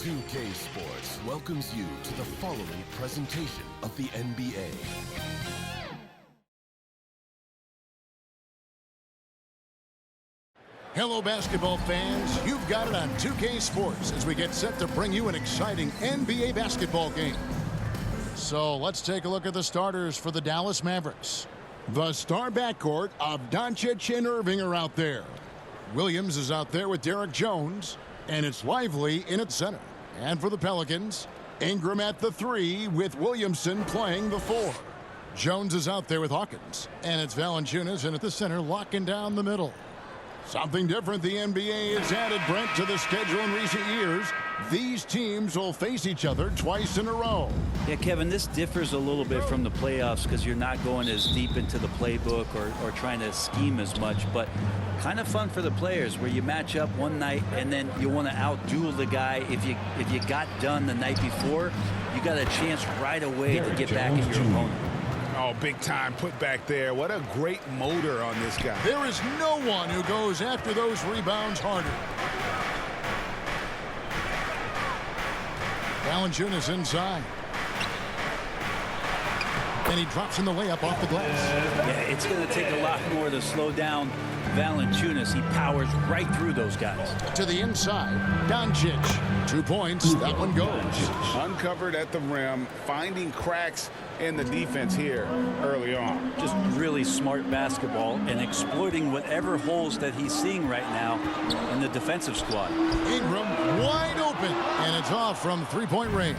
2K Sports welcomes you to the following presentation of the NBA. Hello, basketball fans. You've got it on 2K Sports as we get set to bring you an exciting NBA basketball game. So let's take a look at the starters for the Dallas Mavericks. The star backcourt of Doncic and Irving are out there. Williams is out there with Derek Jones, and it's Lively in at center. And for the Pelicans, Ingram at the 3 with Williamson playing the 4. Jones is out there with Hawkins, and it's Valanciunas in at the center locking down the middle. Something different the NBA has added, Brent, to the schedule in recent years. These teams will face each other twice in a row. Yeah, Kevin, this differs a little bit from the playoffs because you're not going as deep into the playbook or trying to scheme as much, but kind of fun for the players where you match up one night and then you want to outduel the guy. If you got done the night before, you got a chance right away to get back at your opponent. Oh, big time put back there. What a great motor on this guy. There is no one who goes after those rebounds harder. Valanciunas inside. And he drops in the layup off the glass. Yeah, it's going to take a lot more to slow down Valanciunas. He powers right through those guys. To the inside, Doncic. 2 points. That one goes. Uncovered at the rim, finding cracks in the defense here early on. Just really smart basketball and exploiting whatever holes that he's seeing right now in the defensive squad. Ingram wide open, and it's off from three-point range.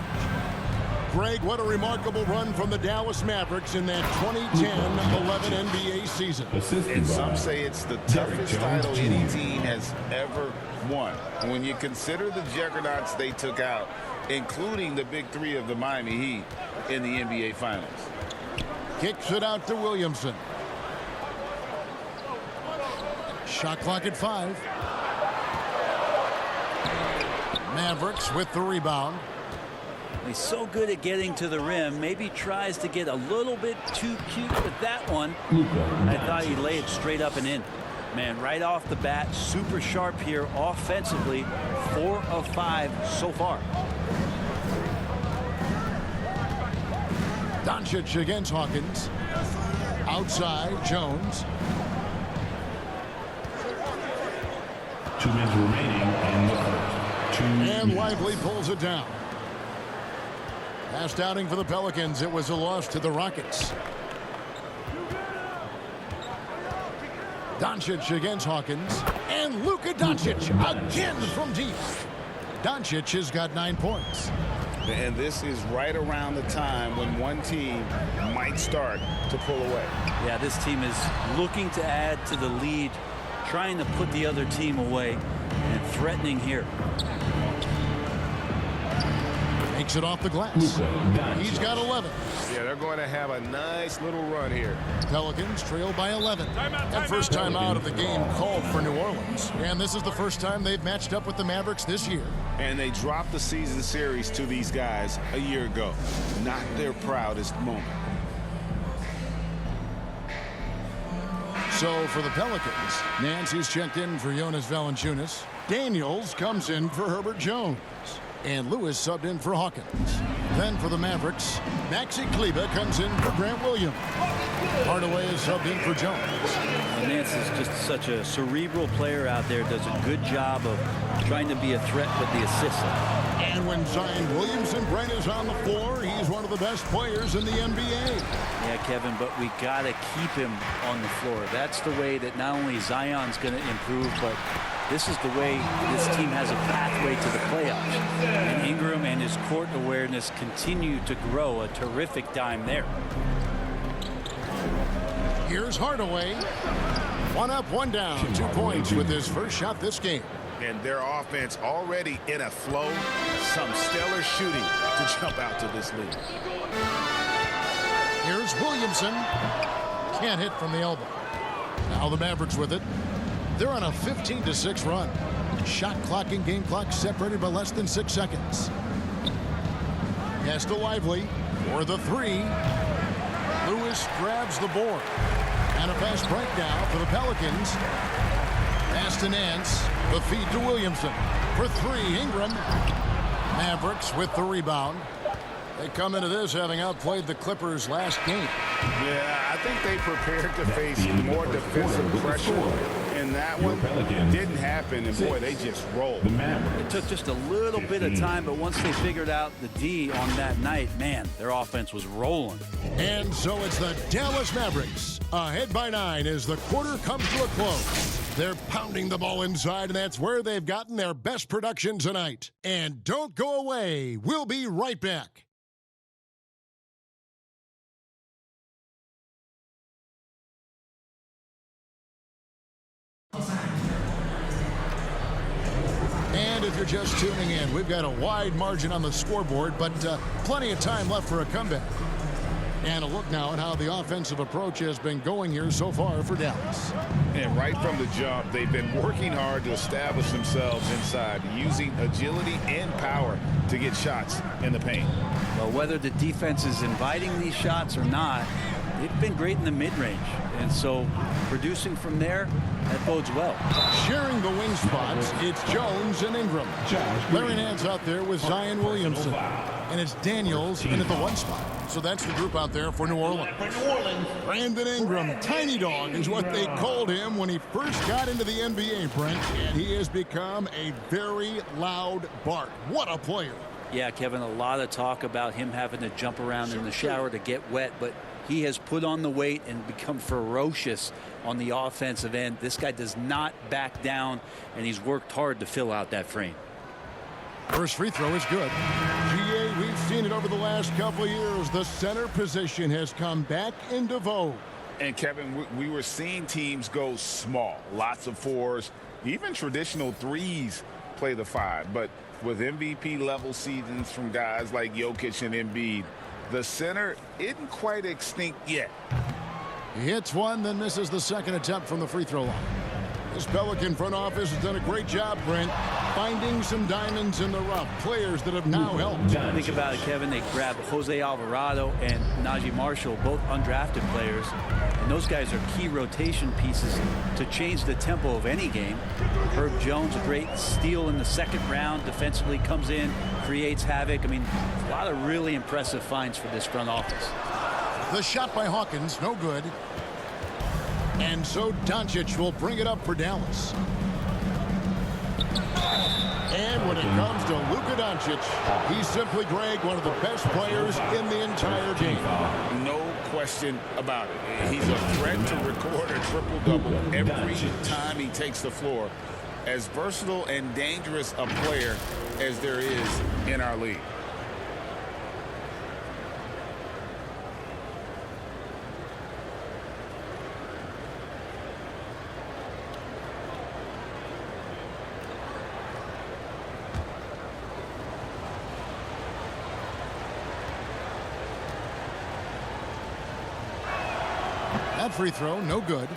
Greg, what a remarkable run from the Dallas Mavericks in that 2010-11 NBA season. And some say it's the toughest title any team has ever won. When you consider the juggernauts they took out, including the big three of the Miami Heat in the NBA Finals. Kicks it out to Williamson. Shot clock at 5. Mavericks with the rebound. He's so good at getting to the rim. Maybe tries to get a little bit too cute with that one. I thought he'd lay it straight up and in. Man, right off the bat, super sharp here offensively. 4 of 5 so far. Doncic against Hawkins. Outside, Jones. 2 minutes remaining in the first. And Lively pulls it down. Last outing for the Pelicans, it was a loss to the Rockets. Doncic against Hawkins. And Luka Doncic again from deep. Doncic has got 9 points. And this is right around the time when one team might start to pull away. Yeah, this team is looking to add to the lead, trying to put the other team away, and threatening here. Takes it off the glass. He's got 11. Yeah, they're going to have a nice little run here. Pelicans trail by 11. That first time out of the game called for New Orleans. And this is the first time they've matched up with the Mavericks this year. And they dropped the season series to these guys a year ago. Not their proudest moment. So for the Pelicans, Nancy's checked in for Jonas Valanciunas. Daniels comes in for Herbert Jones. And Lewis subbed in for Hawkins. Then for the Mavericks, Maxi Kleber comes in for Grant Williams. Hardaway is subbed in for Jones. Nance is just such a cerebral player out there, does a good job of trying to be a threat with the assist. And when Zion Williamson, Brent, is on the floor, he's one of the best players in the NBA. Yeah, Kevin, but we got to keep him on the floor. That's the way that not only Zion's going to improve, but this is the way this team has a pathway to the playoffs. And Ingram and his court awareness continue to grow. A terrific dime there. Here's Hardaway. 1 up, 1 down. 2 points with his first shot this game. And their offense already in a flow. Some stellar shooting to jump out to this lead. Here's Williamson. Can't hit from the elbow. Now the Mavericks with it. They're on a 15-6 run. Shot clock and game clock separated by less than 6 seconds. Pass to Lively for the 3. Lewis grabs the board. And a fast breakdown for the Pelicans. Pass to Nance. The feed to Williamson. For 3, Ingram. Mavericks with the rebound. They come into this having outplayed the Clippers last game. Yeah, I think they prepared to face more defensive pressure, and that one didn't happen, and boy, they just rolled. It took just a little bit of time, but once they figured out the D on that night, man, their offense was rolling. And so it's the Dallas Mavericks ahead by 9 as the quarter comes to a close. They're pounding the ball inside, and that's where they've gotten their best production tonight. And don't go away. We'll be right back. And if you're just tuning in, we've got a wide margin on the scoreboard, but plenty of time left for a comeback. And a look now at how the offensive approach has been going here so far for Dallas. And right from the jump, they've been working hard to establish themselves inside, using agility and power to get shots in the paint. Well, whether the defense is inviting these shots or not, they've been great in the mid-range. And so producing from there, that bodes well. Sharing the wing spots, it's Jones and Ingram. Larry Nance out there with Zion Williamson. And it's Daniels in at the 1 spot. So that's the group out there for New Orleans. Brandon Ingram, Tiny Dog is what they called him when he first got into the NBA, Brent. And he has become a very loud bark. What a player. Yeah, Kevin, a lot of talk about him having to jump around in the shower to get wet, but he has put on the weight and become ferocious on the offensive end. This guy does not back down, and he's worked hard to fill out that frame. First free throw is good. GA, we've seen it over the last couple of years. The center position has come back into vogue. And Kevin, we were seeing teams go small, lots of 4s, even traditional 3s play the 5. But with MVP level seasons from guys like Jokic and Embiid, the center isn't quite extinct yet. He hits one, then misses the second attempt from the free throw line. This Pelican front office has done a great job, Brent, finding some diamonds in the rough, players that have now helped. Think about it, Kevin. They grabbed Jose Alvarado and Najee Marshall, both undrafted players. And those guys are key rotation pieces to change the tempo of any game. Herb Jones, a great steal in the second round, defensively comes in, creates havoc. I mean, a lot of really impressive finds for this front office. The shot by Hawkins, no good. And so Doncic will bring it up for Dallas. And when it comes to Luka Doncic, he's simply, Greg, one of the best players in the entire game. No question about it. He's a threat to record a triple-double every time he takes the floor. As versatile and dangerous a player as there is in our league. That free throw, no good.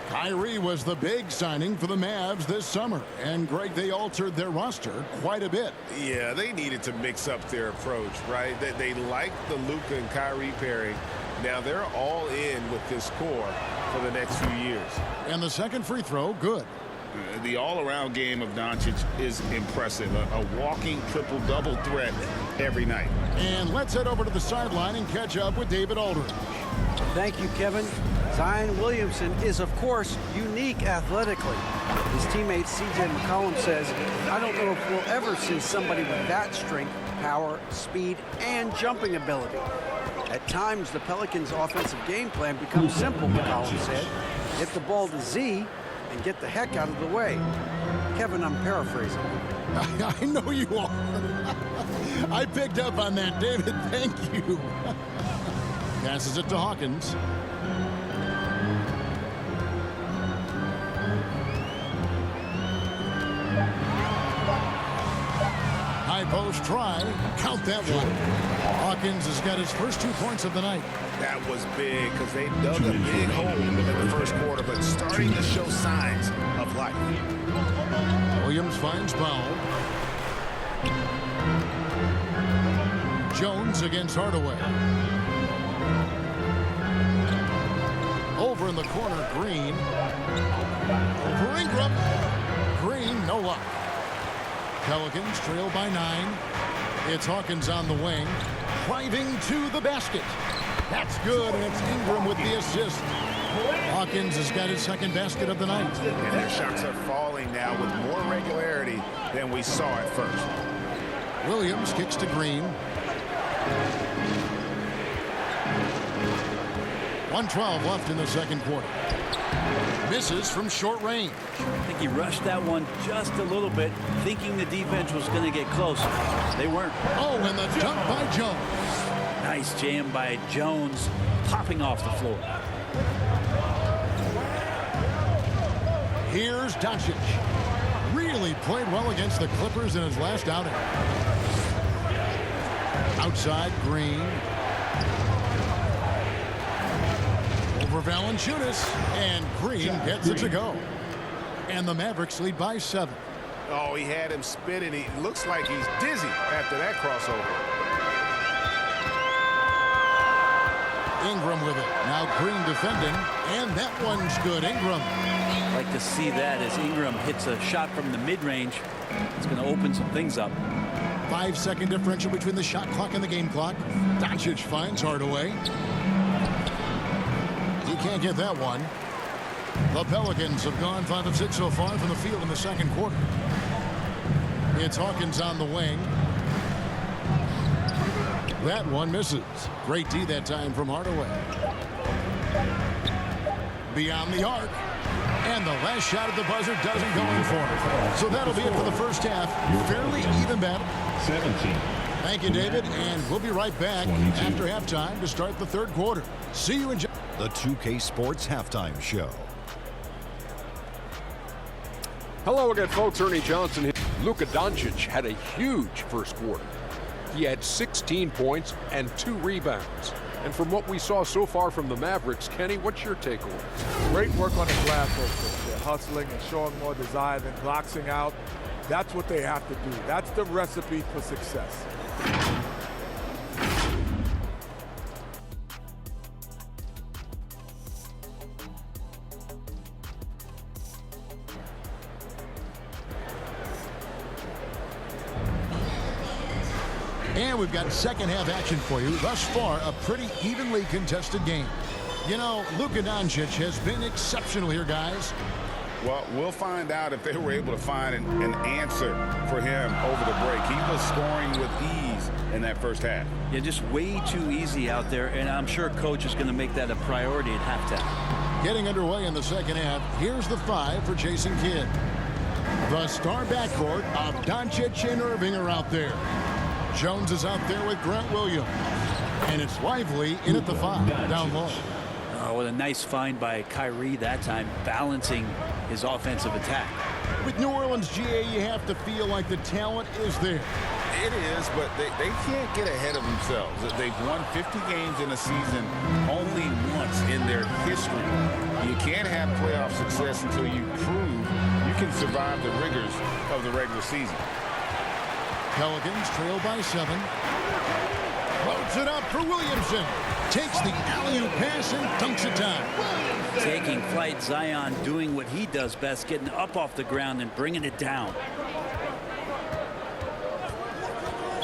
Kyrie was the big signing for the Mavs this summer. And, Greg, they altered their roster quite a bit. Yeah, they needed to mix up their approach, right? They liked the Luka and Kyrie pairing. Now they're all in with this core for the next few years. And the second free throw, good. The all-around game of Doncic is impressive. A walking triple-double threat every night. And let's head over to the sideline and catch up with David Aldridge. Thank you, Kevin. Zion Williamson is, of course, unique athletically. His teammate C.J. McCollum says, I don't know if we'll ever see somebody with that strength, power, speed, and jumping ability. At times, the Pelicans' offensive game plan becomes simple, McCollum said. Hit the ball to Z and get the heck out of the way. Kevin, I'm paraphrasing. I know you are. I picked up on that, David. Thank you. Passes it to Hawkins. High post try. Count that one. Hawkins has got his first 2 points of the night. That was big because they dug a big hole in the first quarter, but starting to show signs of life. Williams finds Powell. Jones against Hardaway. Over in the corner, Green. Over Ingram. Green, no luck. Pelicans trail by 9. It's Hawkins on the wing, driving to the basket. That's good, and it's Ingram with the assist. Hawkins has got his second basket of the night. And their shots are falling now with more regularity than we saw at first. Williams kicks to Green. 1:12 left in the second quarter. Misses from short range. I think he rushed that one just a little bit, thinking the defense was going to get closer. They weren't. Oh, and the dunk by Jones. Nice jam by Jones, popping off the floor. Here's Doncic. Really played well against the Clippers in his last outing. Outside, Green. Over Valanciunas, and Green gets it to go. And the Mavericks lead by 7. Oh, he had him spinning. He looks like he's dizzy after that crossover. Ingram with it. Now Green defending, and that one's good. Ingram. I'd like to see that as Ingram hits a shot from the mid-range. It's going to open some things up. 5-second differential between the shot clock and the game clock. Doncic finds Hardaway. He can't get that one. The Pelicans have gone 5 of 6 so far from the field in the second quarter. It's Hawkins on the wing. That one misses. Great D that time from Hardaway. Beyond the arc. And the last shot at the buzzer doesn't go in for him. So that'll be it for the first half. Fairly even battle. 17. Thank you, David. And we'll be right back 22. after halftime to start the third quarter. See you in The 2K Sports Halftime Show. Hello again, folks. Ernie Johnson here. Luka Doncic had a huge first quarter. He had 16 points and 2 rebounds. And from what we saw so far from the Mavericks, Kenny, what's your takeaway? Great work on the glass, folks. They're hustling and showing more desire than boxing out. That's what they have to do. That's the recipe for success. And we've got second half action for you. Thus far, a pretty evenly contested game. You know, Luka Doncic has been exceptional here, guys. Well, we'll find out if they were able to find an answer for him over the break. He was scoring with ease in that first half. Yeah, just way too easy out there, and I'm sure coach is going to make that a priority at halftime. Getting underway in the second half. Here's the 5 for Jason Kidd. The star backcourt of Doncic and Irving are out there. Jones is out there with Grant Williams. And it's Lively in at the 5, down low. Oh, what a nice find by Kyrie that time, balancing his offensive attack. With New Orleans, GA, you have to feel like the talent is there. It is, but they can't get ahead of themselves. They've won 50 games in a season only once in their history. You can't have playoff success until you prove you can survive the rigors of the regular season. Pelicans trail by 7. Floats it up for Williamson. Takes the alley-oop pass and dunks it down. Taking flight, Zion doing what he does best, getting up off the ground and bringing it down.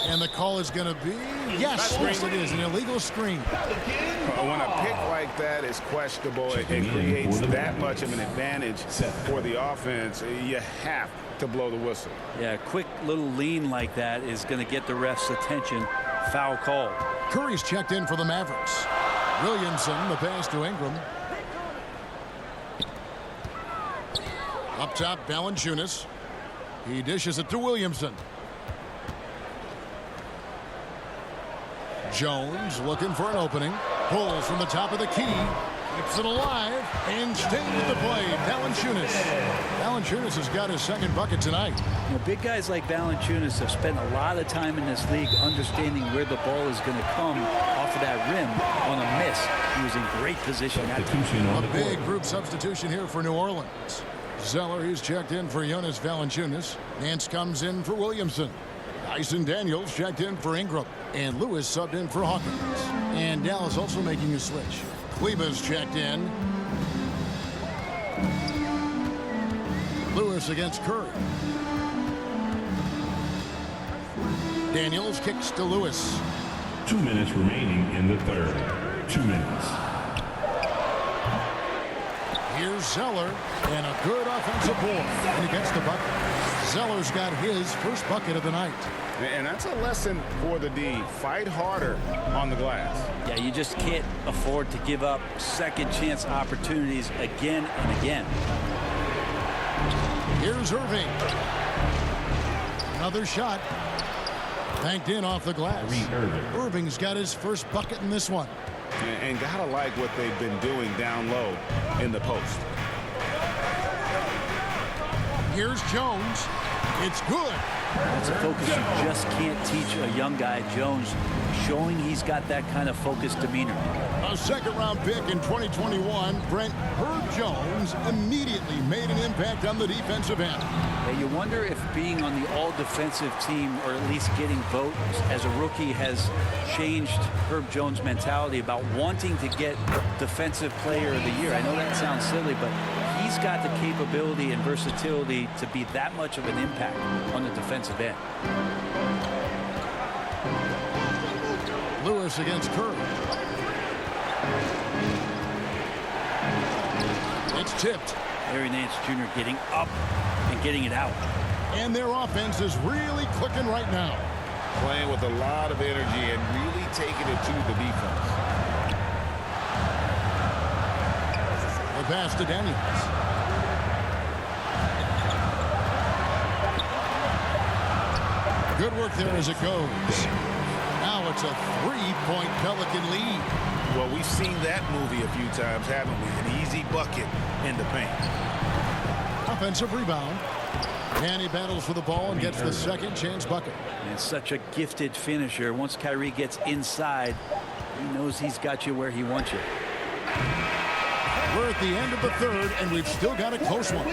And the call is going to be, yes, it is, an illegal screen. When a pick like that is questionable, it creates that much of an advantage for the offense. You have to blow the whistle. Yeah, a quick little lean like that is going to get the ref's attention. Foul call. Curry's checked in for the Mavericks. Williamson, the pass to Ingram. Up top, Valanciunas. He dishes it to Williamson. Jones looking for an opening. Pulls from the top of the key. Keeps it alive and stays with the play. Valanciunas. Valanciunas has got his second bucket tonight. You know, big guys like Valanciunas have spent a lot of time in this league understanding where the ball is going to come off of that rim on a miss. He was in great position that time. A big group substitution here for New Orleans. Zeller, he's checked in for Jonas Valanciunas. Nance comes in for Williamson. Dyson Daniels checked in for Ingram. And Lewis subbed in for Hawkins. And Dallas also making a switch. Kleba's checked in. Lewis against Curry. Daniels kicks to Lewis. 2 minutes remaining in the third. 2 minutes. Here's Zeller, and a good offensive board, and he gets the bucket. Zeller's got his first bucket of the night. And that's a lesson for the D. Fight harder on the glass. Yeah, you just can't afford to give up second chance opportunities again and again. Here's Irving. Another shot. Banked in off the glass. Irving's got his first bucket in this one. And gotta like what they've been doing down low in the post. Here's Jones. It's good. It's a focus you just can't teach a young guy. Jones showing he's got that kind of focused demeanor. A second-round pick in 2021, Brent Herb Jones immediately made an impact on the defensive end. Yeah, you wonder if being on the all-defensive team, or at least getting votes as a rookie, has changed Herb Jones' mentality about wanting to get Defensive Player of the Year. I know that sounds silly, but he's got the capability and versatility to be that much of an impact on the defensive end. Lewis against Kerr. It's tipped. Larry Nance Jr. getting up and getting it out. And their offense is really clicking right now. Playing with a lot of energy and really taking it to the defense. The pass to Daniels. Good work there as it goes. Now it's a 3-point Pelican lead. Well, we've seen that movie a few times, haven't we? An easy bucket in the paint. Offensive rebound. And he battles for the ball and gets the second chance bucket. And such a gifted finisher. Once Kyrie gets inside, he knows he's got you where he wants you. We're at the end of the third, and we've still got a close one.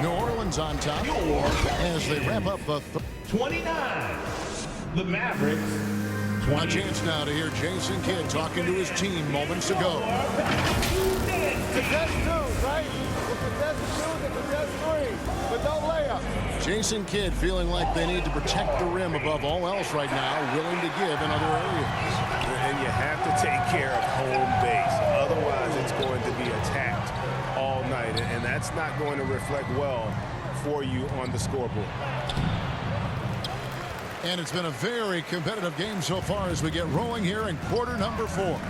New Orleans on top as they wrap up the 29. The Mavericks. A chance now to hear Jason Kidd talking to his team moments ago. Contest two, right? Contest two, contest three, but no layup. Jason Kidd feeling like they need to protect the rim above all else right now, willing to give in other areas. And you have to take care of home base. Otherwise, it's going to be attacked all night, and that's not going to reflect well for you on the scoreboard. And it's been a very competitive game so far as we get rolling here in quarter number 4.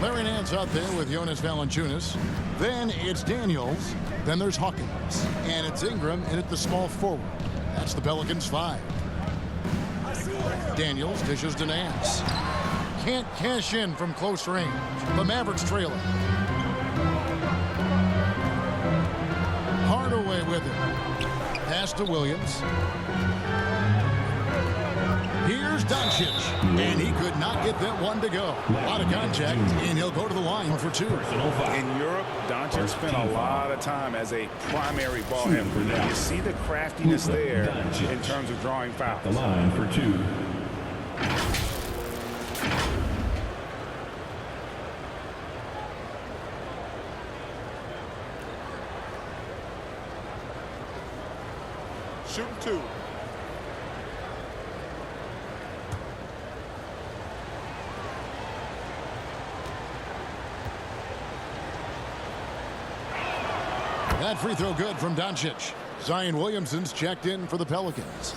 Larry Nance out there with Jonas Valanciunas. Then it's Daniels. Then there's Hawkins. And it's Ingram in at the small forward. That's the Pelicans 5. Daniels dishes to Nance. Can't cash in from close range. The Mavericks trailing. Hardaway with it. Pass to Williams. Here's Doncic, and he could not get that one to go. A lot of contact, and he'll go to the line for 2. In Europe, Doncic spent a lot of time as a primary ball handler. You see the craftiness there in terms of drawing fouls. The line for 2. Shooting 2. That free throw good from Doncic. Zion Williamson's checked in for the Pelicans.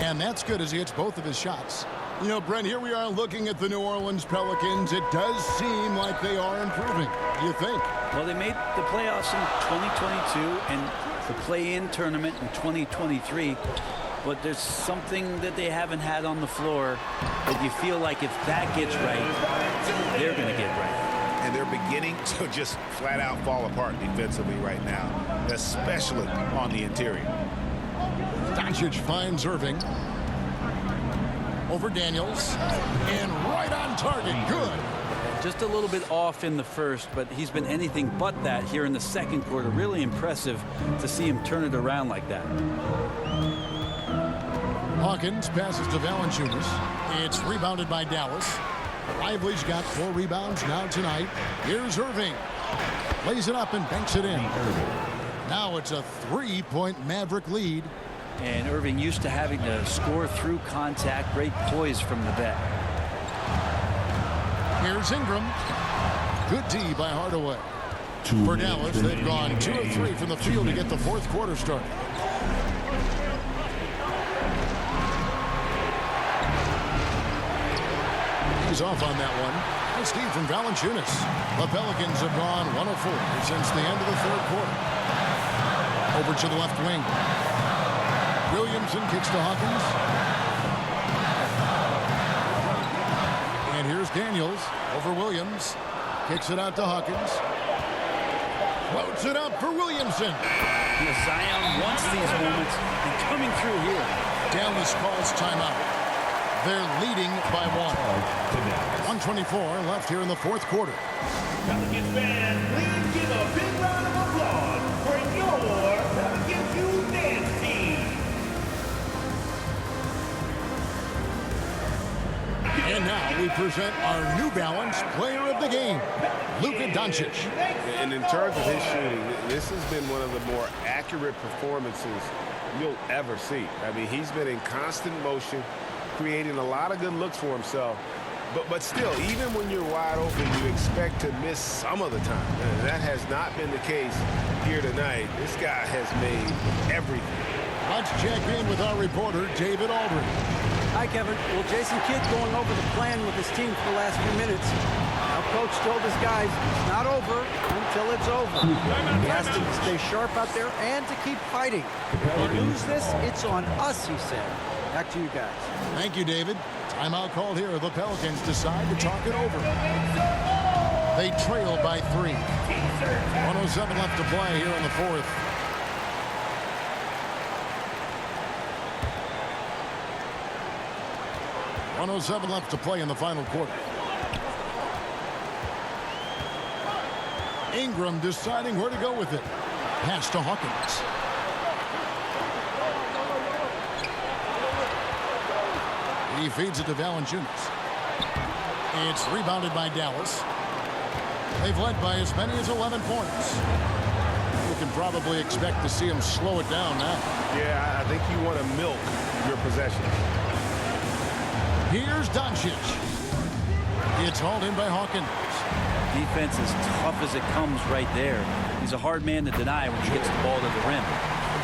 And that's good as he hits both of his shots. You know, Brent, here we are looking at the New Orleans Pelicans. It does seem like they are improving. You think? Well, they made the playoffs in 2022 and the play-in tournament in 2023. But there's something that they haven't had on the floor that you feel like if that gets right, they're going to get right. And they're beginning to just flat out fall apart defensively right now, especially on the interior. Doncic finds Irving. Over Daniels. And right on target. Good. Just a little bit off in the first, but he's been anything but that here in the second quarter. Really impressive to see him turn it around like that. Hawkins passes to Valanciunas. It's rebounded by Dallas. Lively's got 4 rebounds now tonight. Here's Irving. Lays it up and banks it in. Now it's a 3-point Maverick lead. And Irving used to having to score through contact. Great poise from the vet. Here's Ingram. Good D by Hardaway. For Dallas, they've gone 2 of 3 from the field to get the fourth quarter started. He's off on that one. Nice D from Valanciunas. The Pelicans have gone 1 of 4 since the end of the third quarter. Over to the left wing. Williamson kicks to Hawkins. And here's Daniels over Williams. Kicks it out to Hawkins. Floats it up for Williamson. Zion wants these moments and coming through here. Dallas calls timeout. They're leading by 1. 1:24 left here in the fourth quarter. Pelicans fans, please give a big round of applause for your Pelicans Youth Dance Team. And now we present our New Balance Player of the Game, Luka Doncic. And in terms of his shooting, this has been one of the more accurate performances you'll ever see. I mean, he's been in constant motion, creating a lot of good looks for himself. But still, even when you're wide open, you expect to miss some of the time. And that has not been the case here tonight. This guy has made everything. Let's check in with our reporter, David Aldridge. Hi, Kevin. Well, Jason Kidd going over the plan with his team for the last few minutes. Our coach told his guys it's not over until it's over. He asked them to stay sharp out there and to keep fighting. If we lose this, it's on us, he said. Back to you guys. Thank you, David. Timeout called here. The Pelicans decide to talk it over. They trail by 3. 1:07 left to play here in the fourth. .107 left to play in the final quarter. Ingram deciding where to go with it. Pass to Hawkins. He feeds it to Valanciunas. It's rebounded by Dallas. They've led by as many as 11 points. You can probably expect to see him slow it down now. Yeah, I think you want to milk your possessions. Here's Doncic. It's hauled in by Hawkins. Defense is tough as it comes right there. He's a hard man to deny when he gets the ball to the rim.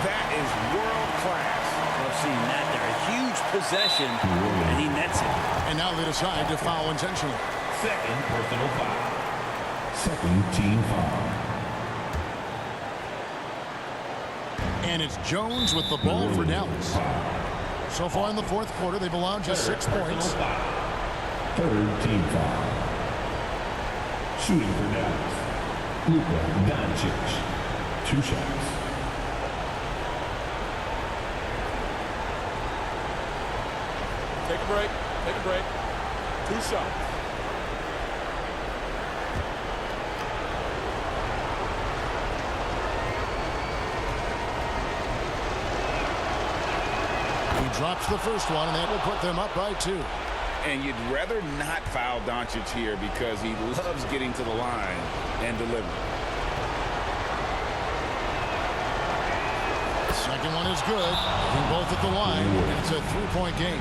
That is world class. I've seen that there. A huge possession, and he nets it. And now they decide to foul intentionally. Second personal foul. Second team foul. And it's Jones with the ball for Dallas. So far in the fourth quarter, they've allowed just 6 points. Third team foul. Shooting for Dallas, Luka Doncic. 2 shots. Take a break. Take a break. 2 shots. He drops the first one, and that will put them up by 2. And you'd rather not foul Doncic here because he loves getting to the line and delivering. Second one is good. They're both at the line. It's a 3-point game.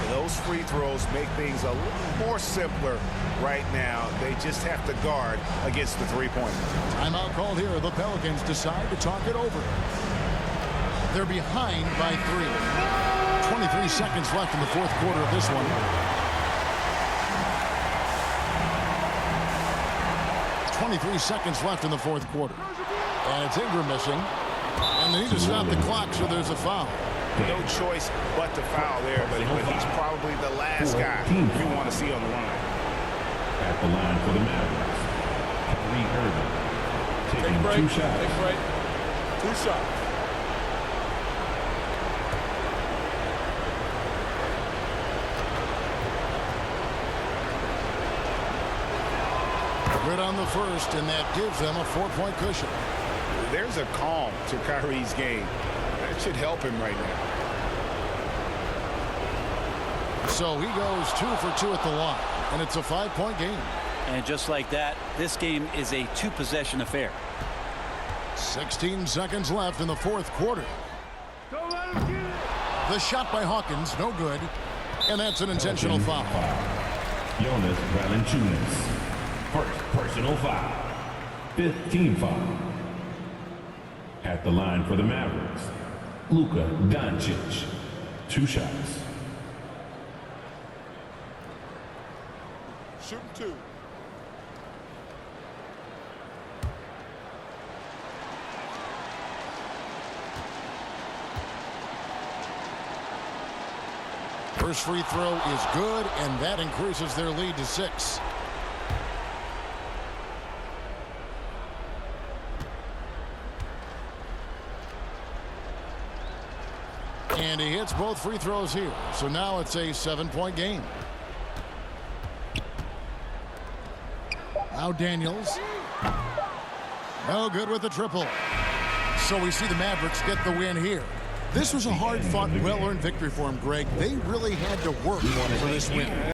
Those free throws make things a little more simpler right now. They just have to guard against the three-pointer. Timeout called here. The Pelicans decide to talk it over. They're behind by 3. 23 seconds left in the fourth quarter of this one. 23 seconds left in the fourth quarter. And it's Ingram missing. And they need to stop the clock, so there's a foul. No choice but to foul there, but he's probably the last guy you want to see on the line. At the line for the Mavericks, Kyrie Irving. Taking 2 shots. Take a break. 2 shots. good on the first, and that gives them a 4-point cushion. There's a calm to Kyrie's game. That should help him right now. So he goes 2 for 2 at the line, and it's a 5-point game. And just like that, this game is a 2-possession affair. 16 seconds left in the fourth quarter. The shot by Hawkins, no good. And that's an intentional foul. Jonas Valanciunas. First personal foul. 5th team foul. At the line for the Mavericks, Luka Doncic. 2 shots. Shoot 2. First free throw is good, and that increases their lead to 6. And he hits both free throws here. So now it's a 7-point game. Now Daniels. No good with the triple. So we see the Mavericks get the win here. This was a hard-fought, well-earned victory for them, Greg. They really had to work for this win.